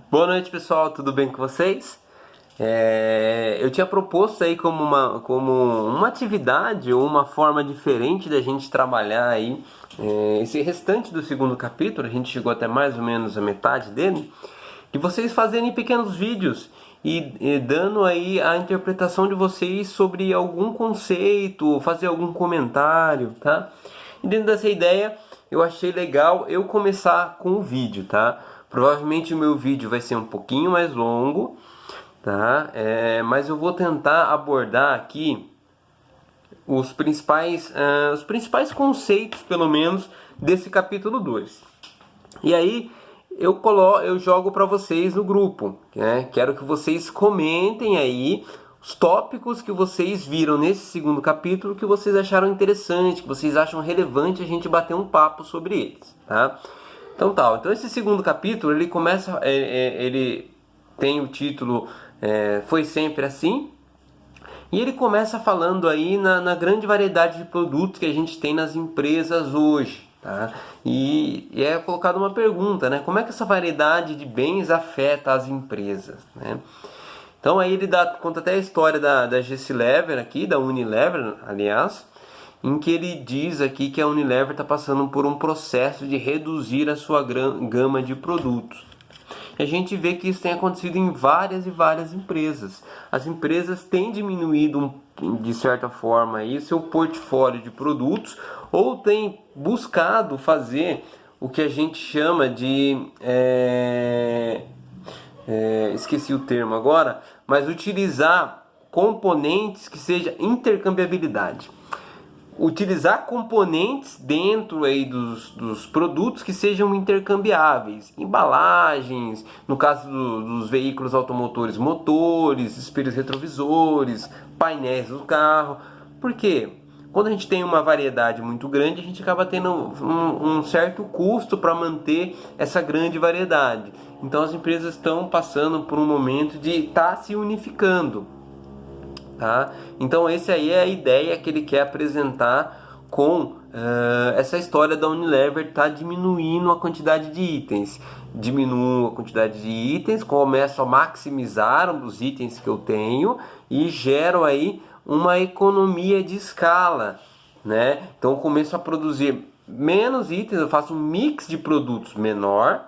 Boa noite, pessoal, tudo bem com vocês? Eu tinha proposto aí como uma atividade ou uma forma diferente da gente trabalhar aí esse restante do segundo capítulo. A gente chegou até mais ou menos a metade dele, de vocês fazerem pequenos vídeos e dando aí a interpretação de vocês sobre algum conceito, fazer algum comentário, tá? E dentro dessa ideia, eu achei legal eu começar com o vídeo, tá? Provavelmente o meu vídeo vai ser um pouquinho mais longo, tá? Mas eu vou tentar abordar aqui os principais conceitos, pelo menos, desse capítulo 2. E aí eu jogo para vocês no grupo, né? Quero que vocês comentem aí os tópicos que vocês viram nesse segundo capítulo, que vocês acharam interessante, que vocês acham relevante a gente bater um papo sobre eles, tá? Então esse segundo capítulo, ele começa, ele tem o título Foi Sempre Assim, e ele começa falando aí na grande variedade de produtos que a gente tem nas empresas hoje, tá? E é colocada uma pergunta, né? Como é que essa variedade de bens afeta as empresas, né? Então aí ele conta até a história da Gessilever aqui, da Unilever, aliás, em que ele diz aqui que a Unilever está passando por um processo de reduzir a sua gama de produtos. E a gente vê que isso tem acontecido em várias e várias empresas. As empresas têm diminuído, de certa forma, aí, seu portfólio de produtos, ou têm buscado fazer o que a gente chama de... esqueci o termo agora, mas utilizar componentes que seja intercambiabilidade. Utilizar componentes dentro aí dos produtos que sejam intercambiáveis, embalagens, no caso dos veículos automotores, motores, espelhos retrovisores, painéis do carro. Por quê? Quando a gente tem uma variedade muito grande, a gente acaba tendo um certo custo para manter essa grande variedade. Então as empresas estão passando por um momento de estar se unificando. Tá? Então essa aí é a ideia que ele quer apresentar com essa história da Unilever tá diminuindo a quantidade de itens. Diminuo a quantidade de itens, começo a maximizar os itens que eu tenho e gero aí uma economia de escala, né? Então eu começo a produzir menos itens, eu faço um mix de produtos menor,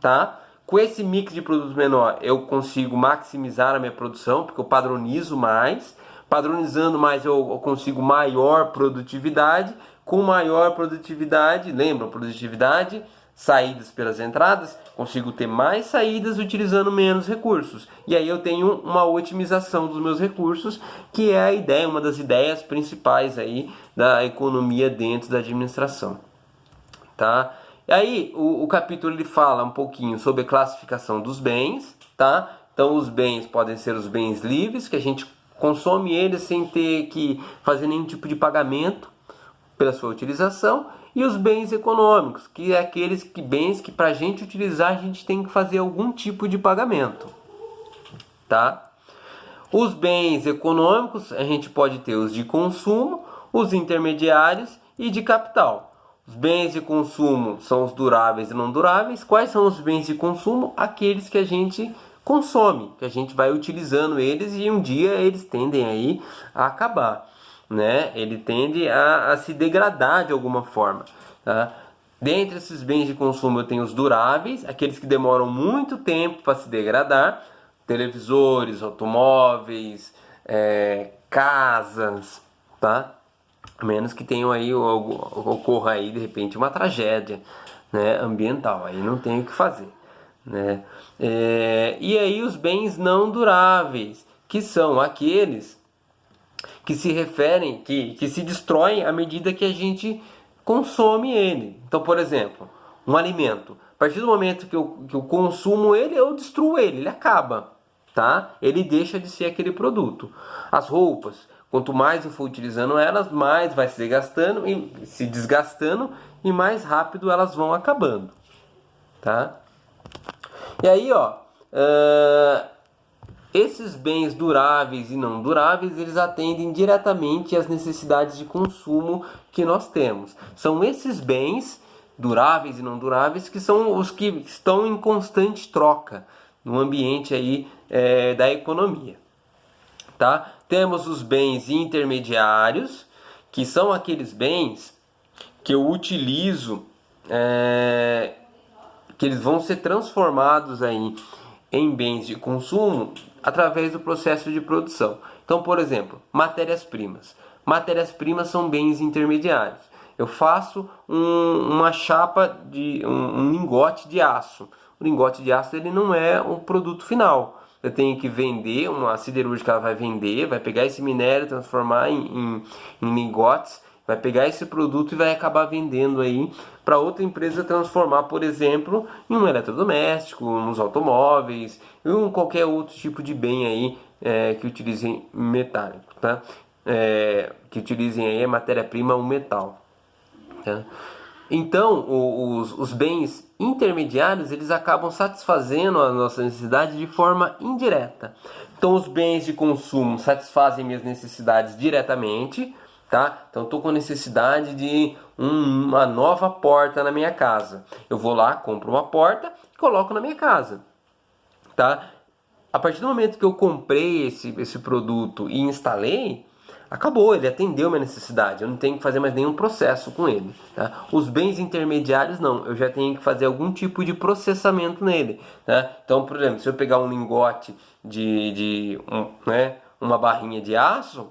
tá? Com esse mix de produtos menor, eu consigo maximizar a minha produção, porque eu padronizo mais. Padronizando mais, eu consigo maior produtividade. Com maior produtividade, lembra, produtividade, saídas pelas entradas, consigo ter mais saídas utilizando menos recursos. E aí eu tenho uma otimização dos meus recursos, que é a ideia, uma das ideias principais aí da economia dentro da administração, tá? E aí o capítulo ele fala um pouquinho sobre a classificação dos bens, tá? Então os bens podem ser os bens livres, que a gente consome eles sem ter que fazer nenhum tipo de pagamento pela sua utilização, e os bens econômicos, que é aqueles bens que para a gente utilizar a gente tem que fazer algum tipo de pagamento, tá? Os bens econômicos a gente pode ter os de consumo, os intermediários e de capital. Os bens de consumo são os duráveis e não duráveis. Quais são os bens de consumo? Aqueles que a gente consome, que a gente vai utilizando eles e um dia eles tendem aí a acabar, né? Ele tende a se degradar de alguma forma, tá? Dentre esses bens de consumo eu tenho os duráveis, aqueles que demoram muito tempo para se degradar, televisores, automóveis, casas, tá? A menos que tenham aí, ocorra aí de repente uma tragédia, né, ambiental, aí não tem o que fazer, né? E aí os bens não duráveis, que são aqueles que se referem, que se destroem à medida que a gente consome ele. Então, por exemplo, um alimento, a partir do momento que eu consumo ele, eu destruo ele acaba, tá? Ele deixa de ser aquele produto. As roupas, quanto mais eu for utilizando elas, mais vai se desgastando e mais rápido elas vão acabando, tá? E aí, esses bens duráveis e não duráveis, eles atendem diretamente às necessidades de consumo que nós temos. São esses bens duráveis e não duráveis, que são os que estão em constante troca no ambiente aí da economia, tá? Temos os bens intermediários, que são aqueles bens que eu utilizo, que eles vão ser transformados aí em bens de consumo através do processo de produção. Então, por exemplo, matérias-primas. Matérias-primas são bens intermediários. Eu faço uma chapa de um lingote de aço. O lingote de aço ele não é um produto final. Eu tenho que vender, uma siderúrgica ela vai vender, vai pegar esse minério, transformar em lingotes, vai pegar esse produto e vai acabar vendendo aí para outra empresa transformar, por exemplo, em um eletrodoméstico, nos automóveis, em qualquer outro tipo de bem aí que utilizem metálico, tá? Que utilizem aí a matéria-prima, o metal. Tá? Então, os bens intermediários, eles acabam satisfazendo a nossa necessidade de forma indireta. Então, os bens de consumo satisfazem minhas necessidades diretamente, tá? Então, estou com necessidade de uma nova porta na minha casa. Eu vou lá, compro uma porta e coloco na minha casa, tá? A partir do momento que eu comprei esse produto e instalei, acabou, ele atendeu minha necessidade, eu não tenho que fazer mais nenhum processo com ele, tá? Os bens intermediários não, eu já tenho que fazer algum tipo de processamento nele, tá? Então, por exemplo, se eu pegar um lingote uma barrinha de aço,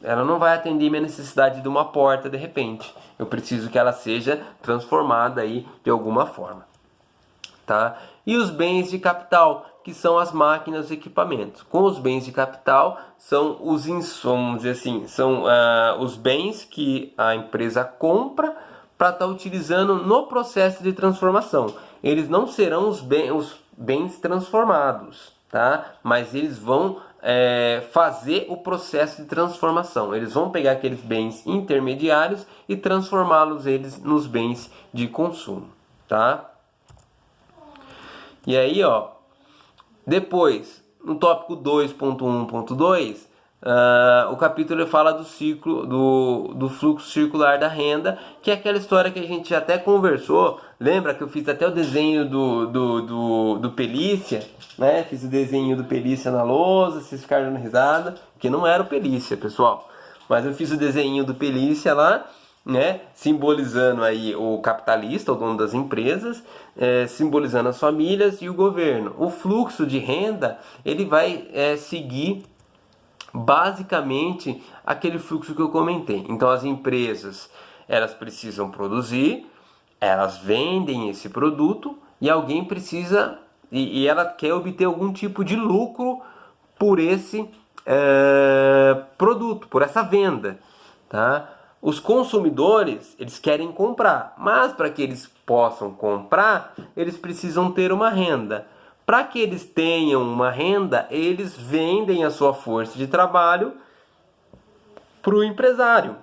ela não vai atender minha necessidade de uma porta de repente. Eu preciso que ela seja transformada aí de alguma forma, tá? E os bens de capital, que são as máquinas e equipamentos. Com os bens de capital são os insumos, assim, são os bens que a empresa compra para estar utilizando no processo de transformação. Eles não serão os bens transformados, tá? Mas eles vão fazer o processo de transformação. Eles vão pegar aqueles bens intermediários e transformá-los nos bens de consumo, tá? E aí, ó, depois, no tópico 2.1.2, o capítulo fala do ciclo, do fluxo circular da renda, que é aquela história que a gente até conversou. Lembra que eu fiz até o desenho do Pelícia, né? Fiz o desenho do Pelícia na lousa, vocês ficaram dando risada, que não era o Pelícia, pessoal. Mas eu fiz o desenho do Pelícia lá, né, simbolizando aí o capitalista, o dono das empresas, simbolizando as famílias e o governo. O fluxo de renda ele vai seguir basicamente aquele fluxo que eu comentei. Então as empresas elas precisam produzir, elas vendem esse produto e alguém precisa e ela quer obter algum tipo de lucro por esse produto, por essa venda, tá? Os consumidores, eles querem comprar, mas para que eles possam comprar, eles precisam ter uma renda. Para que eles tenham uma renda, eles vendem a sua força de trabalho para o empresário.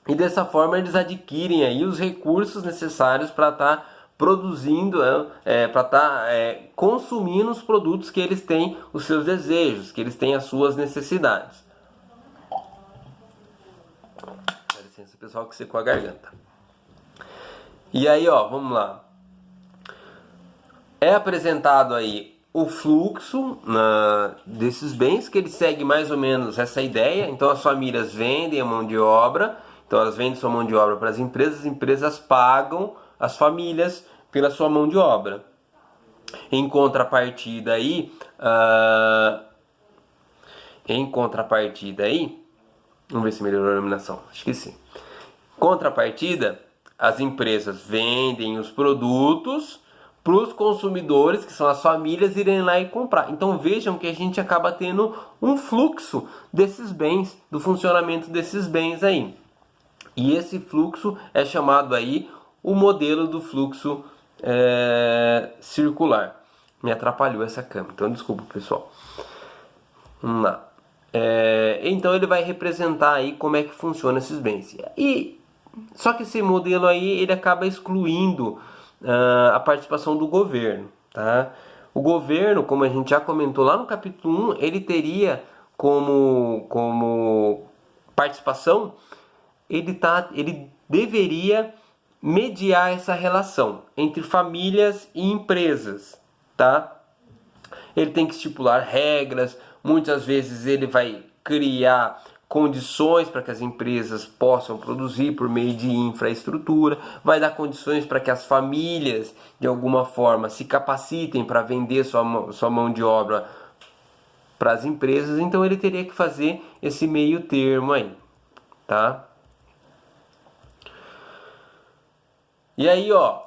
E dessa forma eles adquirem aí os recursos necessários para estar produzindo, para estar consumindo os produtos que eles têm os seus desejos, que eles têm as suas necessidades. Pessoal que secou a garganta. E aí, ó, vamos lá. É apresentado aí o fluxo desses bens, que ele segue mais ou menos essa ideia. Então as famílias vendem a mão de obra, então elas vendem sua mão de obra para as empresas pagam as famílias pela sua mão de obra. Em contrapartida aí, vamos ver se melhorou a iluminação, acho que sim. Contrapartida, as empresas vendem os produtos para os consumidores, que são as famílias, irem lá e comprar. Então vejam que a gente acaba tendo um fluxo desses bens, do funcionamento desses bens aí. E esse fluxo é chamado aí o modelo do fluxo circular. Me atrapalhou essa câmera, então desculpa, pessoal. Vamos lá. Então ele vai representar aí como é que funciona esses bens. Só que esse modelo aí ele acaba excluindo a participação do governo, tá? O governo, como a gente já comentou lá no capítulo 1, ele teria como participação, ele deveria mediar essa relação entre famílias e empresas, tá? Ele tem que estipular regras, muitas vezes ele vai criar condições para que as empresas possam produzir por meio de infraestrutura, vai dar condições para que as famílias, de alguma forma, se capacitem para vender sua mão de obra para as empresas. Então ele teria que fazer esse meio termo aí, tá? E aí, ó,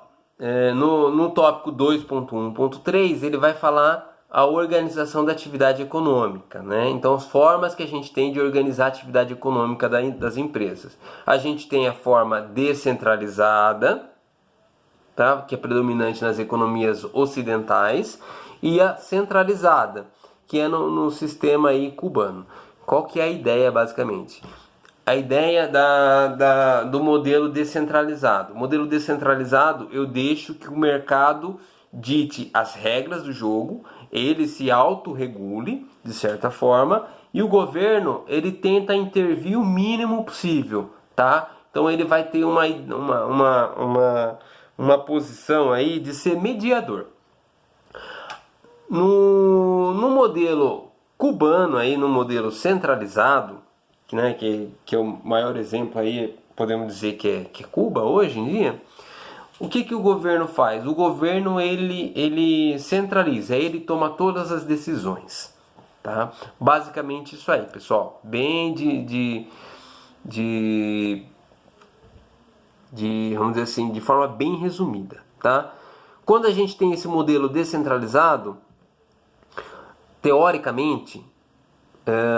no tópico 2.1.3, ele vai falar a organização da atividade econômica, né? Então, as formas que a gente tem de organizar a atividade econômica das empresas. A gente tem a forma descentralizada, tá? Que é predominante nas economias ocidentais, e a centralizada, que é no sistema aí cubano. Qual que é a ideia, basicamente? A ideia do modelo descentralizado. O modelo descentralizado, eu deixo que o mercado dite as regras do jogo, ele se autorregule, de certa forma, e o governo, ele tenta intervir o mínimo possível, tá? Então ele vai ter uma posição aí de ser mediador. No modelo cubano, aí, no modelo centralizado, né, que é o maior exemplo aí, podemos dizer que é Cuba hoje em dia, o que o governo faz? O governo ele centraliza, ele toma todas as decisões, tá? Basicamente isso aí, pessoal, bem vamos dizer assim, de forma bem resumida, tá? Quando a gente tem esse modelo descentralizado, teoricamente,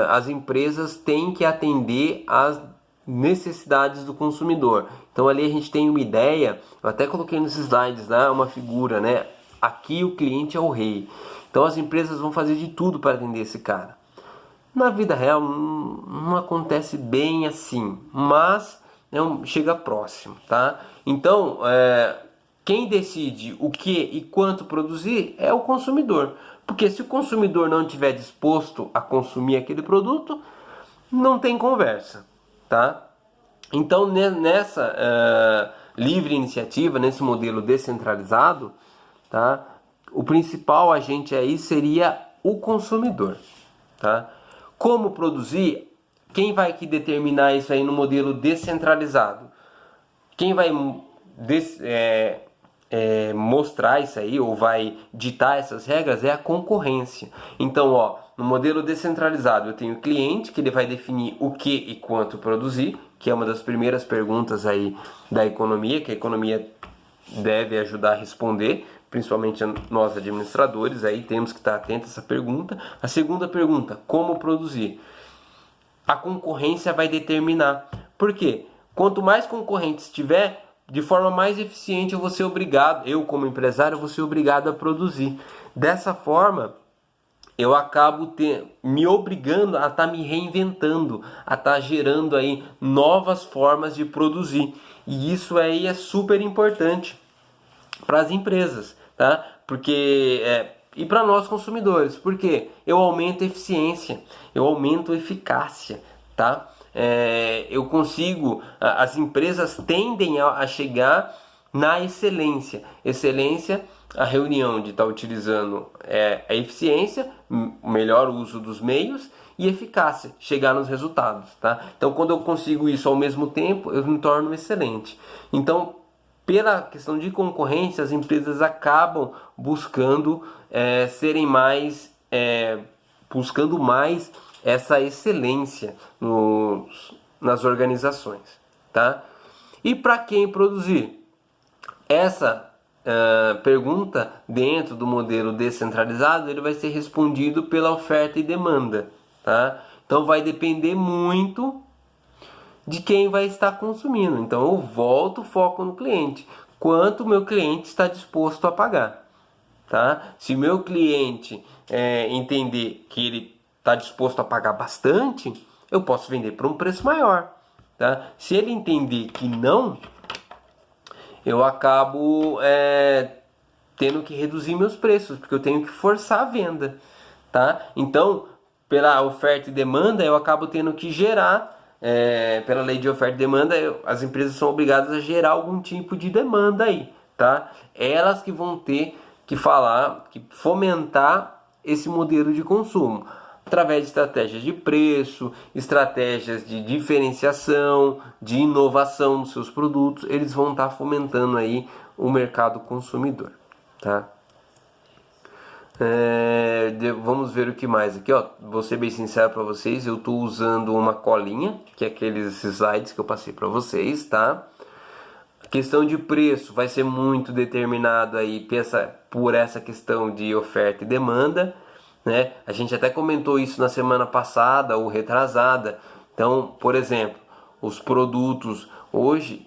as empresas têm que atender às necessidades do consumidor. Então ali a gente tem uma ideia, eu até coloquei nos slides, né, uma figura, né? Aqui o cliente é o rei. Então as empresas vão fazer de tudo para atender esse cara. Na vida real não acontece bem assim, mas chega próximo, tá? Então quem decide o que e quanto produzir é o consumidor. Porque se o consumidor não estiver disposto a consumir aquele produto, não tem conversa, tá? Então, nessa livre iniciativa, nesse modelo descentralizado, tá? O principal agente aí seria o consumidor, tá? Como produzir? Quem vai que determinar isso aí no modelo descentralizado? Quem vai mostrar isso aí ou vai ditar essas regras é a concorrência. Então, ó, no modelo descentralizado eu tenho o cliente, que ele vai definir o que e quanto produzir, que é uma das primeiras perguntas aí da economia, que a economia deve ajudar a responder, principalmente nós administradores, aí temos que estar atentos a essa pergunta. A segunda pergunta, como produzir? A concorrência vai determinar. Por quê? Quanto mais concorrentes tiver, de forma mais eficiente eu vou ser obrigado, eu como empresário vou ser obrigado a produzir. Dessa forma, eu acabo me obrigando a estar me reinventando, a estar gerando aí novas formas de produzir. E isso aí é super importante para as empresas, tá? Porque e para nós consumidores, porque eu aumento a eficiência, eu aumento a eficácia, tá? Eu consigo, as empresas tendem a chegar na excelência. Excelência, a reunião de estar utilizando a eficiência, o melhor uso dos meios e eficácia, chegar nos resultados, tá? Então, quando eu consigo isso ao mesmo tempo, eu me torno excelente. Então, pela questão de concorrência, as empresas acabam buscando serem mais, buscando mais essa excelência nas organizações, tá? E para quem produzir? Essa pergunta dentro do modelo descentralizado, ele vai ser respondido pela oferta e demanda, tá? Então vai depender muito de quem vai estar consumindo. Então eu volto o foco no cliente. Quanto o meu cliente está disposto a pagar, tá? Se o meu cliente entender que ele está disposto a pagar bastante, eu posso vender por um preço maior, tá? Se ele entender que não, eu acabo tendo que reduzir meus preços, porque eu tenho que forçar a venda, tá? Então, pela oferta e demanda, eu acabo tendo que gerar pela lei de oferta e demanda, as empresas são obrigadas a gerar algum tipo de demanda aí, tá? Elas que vão ter que fomentar esse modelo de consumo através de estratégias de preço, estratégias de diferenciação, de inovação dos seus produtos. Eles vão estar fomentando aí o mercado consumidor, tá? Vamos ver o que mais aqui, ó. Vou ser bem sincero para vocês, eu estou usando uma colinha, que é aqueles slides que eu passei para vocês, tá? A questão de preço vai ser muito determinado aí por essa questão de oferta e demanda, né? A gente até comentou isso na semana passada ou retrasada. Então, por exemplo, os produtos hoje,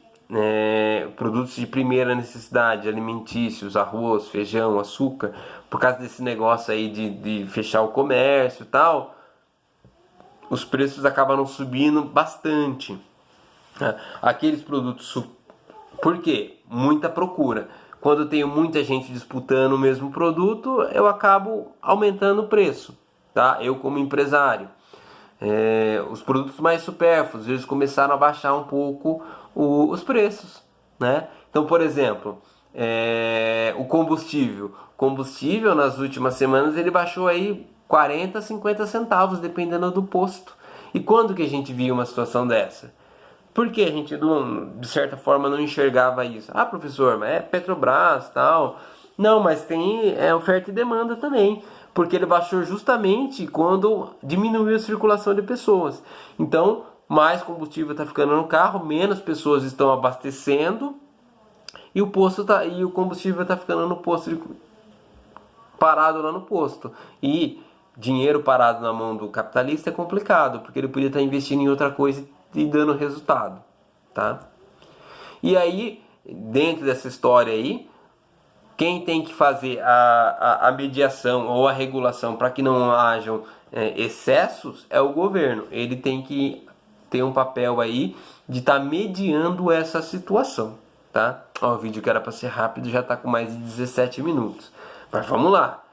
produtos de primeira necessidade, alimentícios, arroz, feijão, açúcar, por causa desse negócio aí de fechar o comércio e tal, os preços acabaram subindo bastante. Aqueles produtos, por quê? Muita procura. Quando eu tenho muita gente disputando o mesmo produto, eu acabo aumentando o preço, tá? Eu como empresário. Os produtos mais supérfluos, eles começaram a baixar um pouco os preços, né? Então, por exemplo, o combustível. Combustível, nas últimas semanas, ele baixou aí 40, 50 centavos, dependendo do posto. E quando que a gente viu uma situação dessa? Porque a gente, de certa forma, não enxergava isso. Ah, professor, mas é Petrobras e tal. Não, mas tem oferta e demanda também. Porque ele baixou justamente quando diminuiu a circulação de pessoas. Então, mais combustível está ficando no carro, menos pessoas estão abastecendo e o combustível está ficando no posto, parado lá no posto. E dinheiro parado na mão do capitalista é complicado, porque ele podia estar investindo em outra coisa e dando resultado, tá? E aí, dentro dessa história aí, quem tem que fazer a mediação ou a regulação para que não hajam excessos é o governo. Ele tem que ter um papel aí de estar mediando essa situação, tá? Ó, o vídeo que era para ser rápido já está com mais de 17 minutos. Mas vamos lá.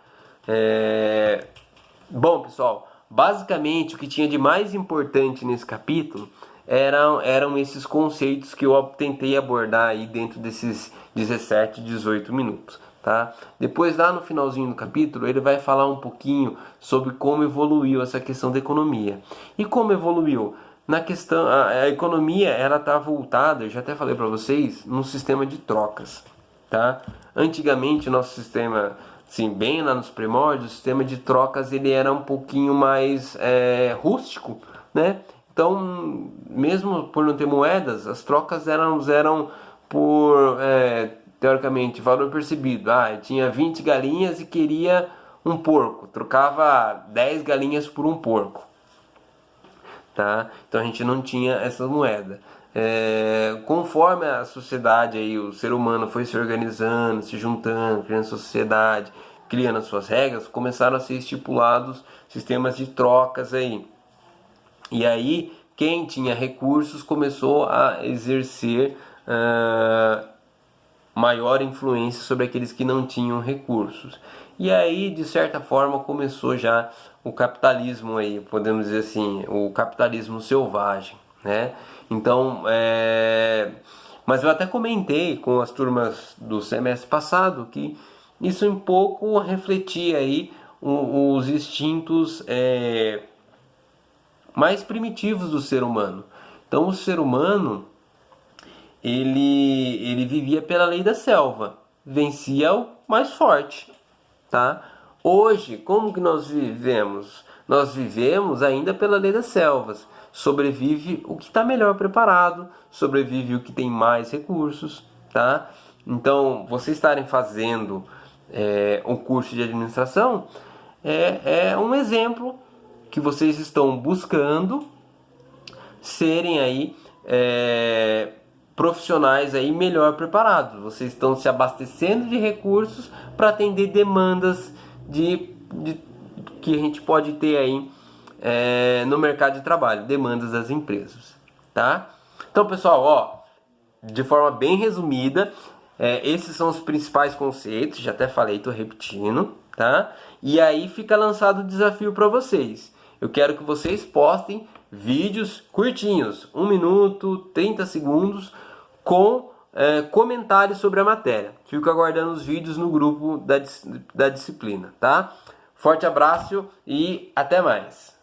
Bom, pessoal, basicamente o que tinha de mais importante nesse capítulo eram esses conceitos que eu tentei abordar aí dentro desses 17, 18 minutos, tá? Depois, lá no finalzinho do capítulo, ele vai falar um pouquinho sobre como evoluiu essa questão da economia. E como evoluiu? Na questão, a economia, ela está voltada, eu já até falei para vocês, num sistema de trocas, tá? Antigamente, o nosso sistema, sim, bem lá nos primórdios, o sistema de trocas ele era um pouquinho mais rústico, né? Então, mesmo por não ter moedas, as trocas eram por, teoricamente, valor percebido. Eu tinha 20 galinhas e queria um porco. Trocava 10 galinhas por um porco. Tá? Então a gente não tinha essa moeda. Conforme a sociedade, aí, o ser humano foi se organizando, se juntando, criando sua sociedade, criando as suas regras, começaram a ser estipulados sistemas de trocas aí. E aí, quem tinha recursos começou a exercer maior influência sobre aqueles que não tinham recursos. E aí, de certa forma, começou já o capitalismo aí, podemos dizer assim, o capitalismo selvagem, né? Então, mas eu até comentei com as turmas do semestre passado que isso um pouco refletia aí os instintos mais primitivos do ser humano. Então o ser humano ele vivia pela lei da selva, vencia o mais forte, tá? Hoje, como que nós vivemos? Nós vivemos ainda pela lei das selvas. Sobrevive o que está melhor preparado, sobrevive o que tem mais recursos, tá? Então, vocês estarem fazendo um curso de administração é um exemplo que vocês estão buscando serem aí profissionais aí melhor preparados. Vocês estão se abastecendo de recursos para atender demandas que a gente pode ter aí no mercado de trabalho, demandas das empresas, tá? Então, pessoal, ó, de forma bem resumida, esses são os principais conceitos, já até falei, tô repetindo, tá? E aí fica lançado o desafio para vocês. Eu quero que vocês postem vídeos curtinhos, 1 minuto, 30 segundos, com comentários sobre a matéria. Fico aguardando os vídeos no grupo da disciplina, tá? Forte abraço e até mais!